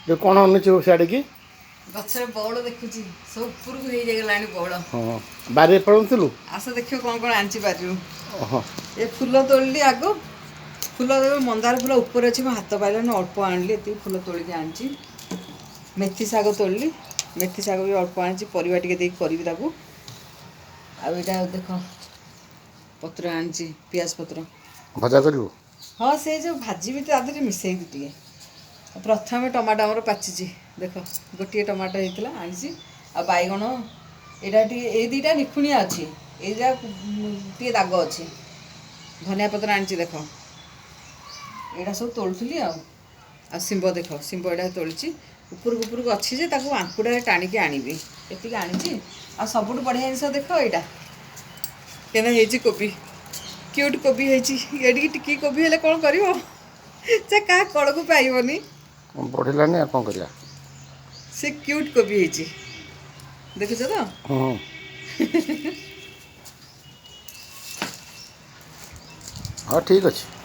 जो कौन अनुचु सियाड़े की गछरे बौल देखुची सब ऊपर को हे गलानी बौल हाँ बारे पड़ुलु आस देखियो कौन आंची बारियो ओहो ए फूल तोड़ली आगो फूल मंदार फूल ऊपर अच्छी मैं हाथ पाइल अल्प आनली ये फूल तोड़िक आनी मेथी शाग तोड़ली मेथी शाग भी अल्प आनी परिवा टे करी आईटा देख पत्र आनी पियाज पत्र भजा करू हाँ से जो भाजी भी तो मिसई टे प्रथम टमाटो आमर पाची देख गोटे टमाटो होता आनी आ बैगण यहाँ दुटा निखुणिया अच्छी ये टे दाग अच्छी धनिया पत्र आनी देख यहाँ सब तोलुली आ शिंब देख शिंब यहाँ तोली उपरक उपरक अच्छी आंकुड़ा टाणिक आनी ये आनी आ सब बढ़िया जिन देख यहाँ के कोबी क्यूट कोबी होती टिकी कोबी हेल्ले कौन कर क्या कड़ को पाइबनी बढ़िलानी कौन कर से क्यूट कोबी होती देखुच तो हाँ ठीक अच्छे।